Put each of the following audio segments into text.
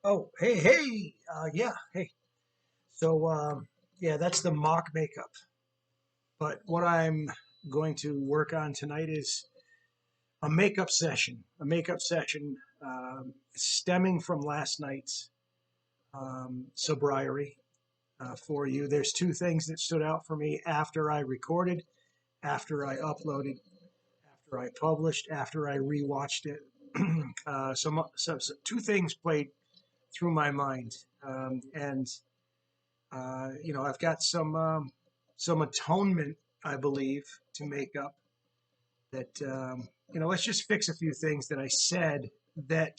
Oh, hey. Yeah, hey. So, yeah, that's the mock makeup. But what I'm going to work on tonight is a makeup session stemming from last night's sobriety for you. There's two things that stood out for me after I recorded, after I uploaded, after I published, after I rewatched it. So two things played through my mind, and I've got some atonement, I believe, to make up. That let's just fix a few things that I said that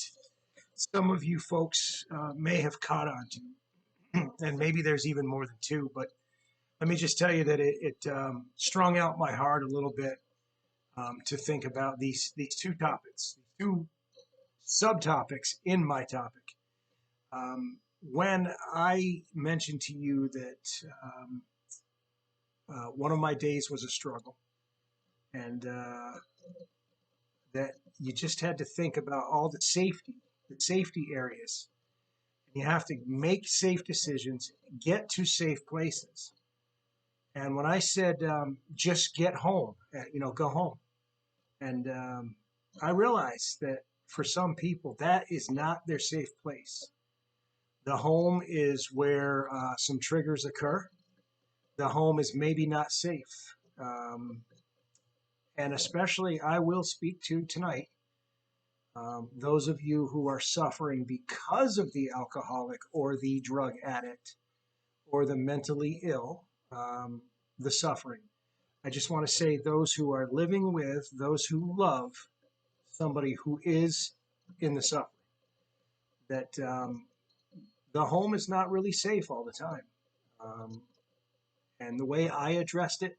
some of you folks may have caught on to, and maybe there's even more than two. But let me just tell you that it strung out my heart a little bit to think about these two topics, two subtopics in my topic. When I mentioned to you that one of my days was a struggle, and that you just had to think about all the safety areas. And you have to make safe decisions, get to safe places. And when I said just get home, go home, and I realized that for some people that is not their safe place. The home is where some triggers occur. The home is maybe not safe. And especially, I will speak to tonight those of you who are suffering because of the alcoholic or the drug addict or the mentally ill, the suffering. I just want to say those who are living with, those who love somebody who is in the suffering, that the home is not really safe all the time. Um, and the way I addressed it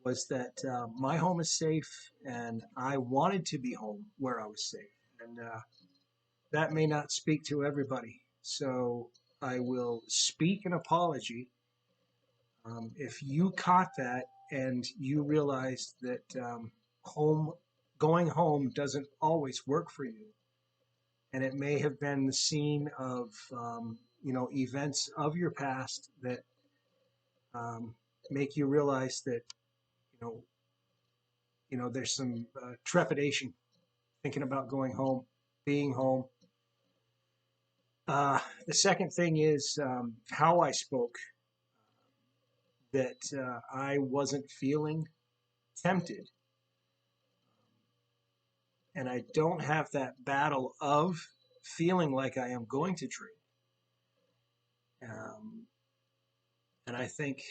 was that my home is safe and I wanted to be home where I was safe. And that may not speak to everybody. So I will speak an apology if you caught that and you realized that home, going home doesn't always work for you. And it may have been the scene of, events of your past that um, make you realize that, you know, there's some trepidation thinking about going home, being home. The second thing is how I spoke, that I wasn't feeling tempted. And I don't have that battle of feeling like I am going to drink. Um, and I think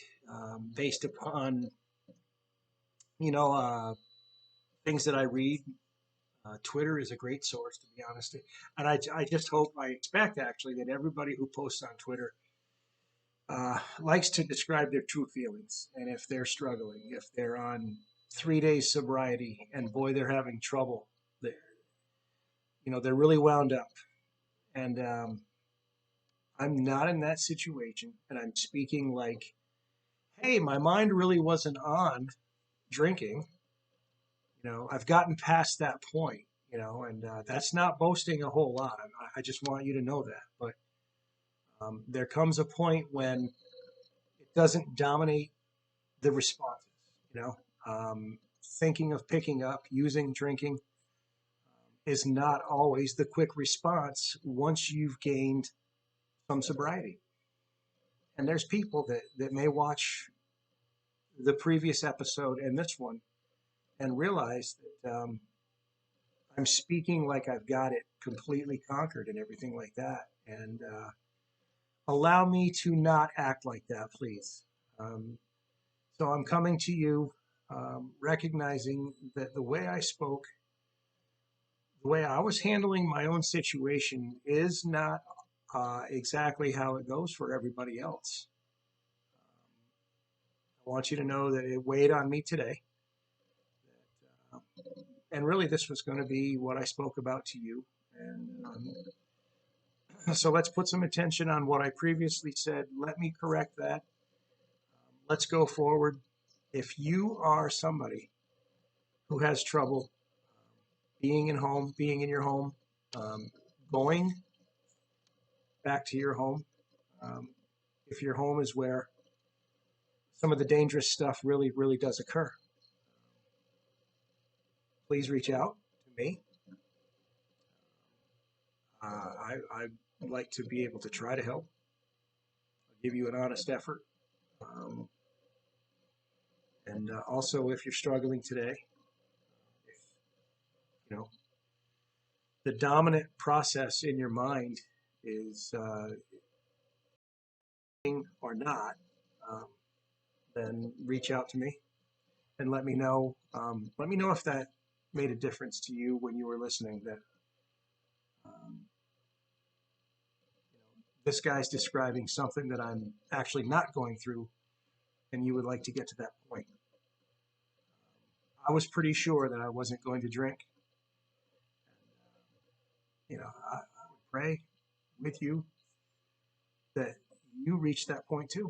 based upon, you know, uh, things that I read, Twitter is a great source, to be honest. And I just hope, I expect actually, that everybody who posts on Twitter likes to describe their true feelings. And if they're struggling, if they're on 3 days sobriety, and boy, they're having trouble, they're really wound up. And I'm not in that situation. And I'm speaking like, hey, my mind really wasn't on drinking. I've gotten past that point, and that's not boasting a whole lot. I just want you to know that. But there comes a point when it doesn't dominate the responses, you know. Thinking of picking up, using drinking is not always the quick response once you've gained some sobriety. And there's people that may watch the previous episode and this one and realize that I'm speaking like I've got it completely conquered and everything like that. And allow me to not act like that, please. So I'm coming to you recognizing that the way I spoke, the way I was handling my own situation is not exactly how it goes for everybody else. I want you to know that it weighed on me today. That, and really, this was going to be what I spoke about to you. And so let's put some attention on what I previously said. Let me correct that. Let's go forward. If you are somebody who has trouble being in your home, going back to your home. Um, if your home is where some of the dangerous stuff really, really does occur, please reach out to me. I'd like to be able to try to help. I'll give you an honest effort. Um, and also, if you're struggling today, if you know the dominant process in your mind is or not, um, then reach out to me and let me know. Let me know if that made a difference to you when you were listening. That um, this guy's describing something that I'm actually not going through, and you would like to get to that point. I was pretty sure that I wasn't going to drink. I would pray with you that you reach that point too.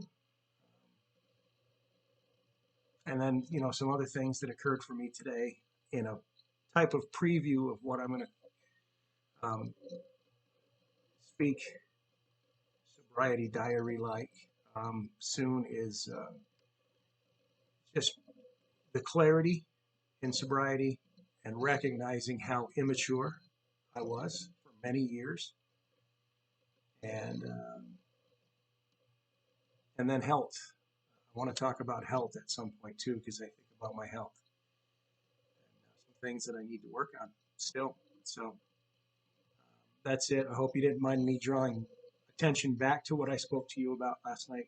And then, some other things that occurred for me today in a type of preview of what I'm going to speak sobriety diary like soon is just the clarity in sobriety and recognizing how immature I was for many years, and then health. I want to talk about health at some point too, because I think about my health and some things that I need to work on still. So that's it. I hope you didn't mind me drawing attention back to what I spoke to you about last night.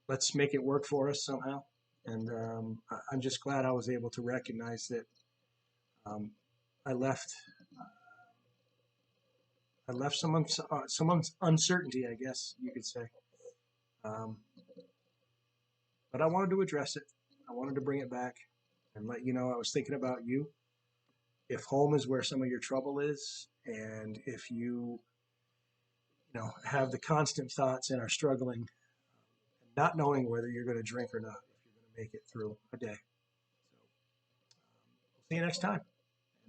Let's make it work for us somehow. And I'm just glad I was able to recognize that I left some uncertainty, I guess you could say. But I wanted to address it. I wanted to bring it back and let you know I was thinking about you. If home is where some of your trouble is, and if you have the constant thoughts and are struggling, not knowing whether you're going to drink or not, if you're going to make it through a day. So we'll see you next time.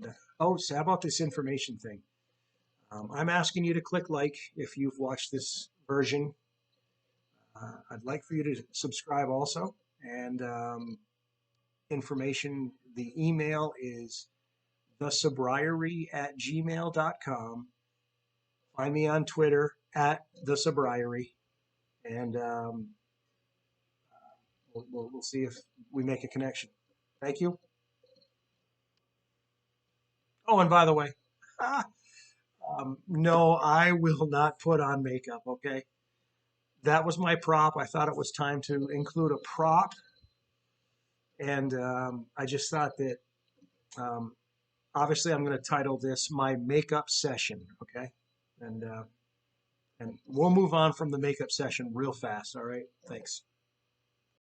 And, so how about this information thing? I'm asking you to click like if you've watched this version. I'd like for you to subscribe also. And information, the email is thesobriary@gmail.com. Find me on Twitter @thesobriary. And we'll see if we make a connection. Thank you. Oh, and by the way, no, I will not put on makeup, okay? That was my prop. I thought it was time to include a prop. And I just thought that obviously I'm going to title this My Makeup Session, okay? And we'll move on from the makeup session real fast, all right? Thanks.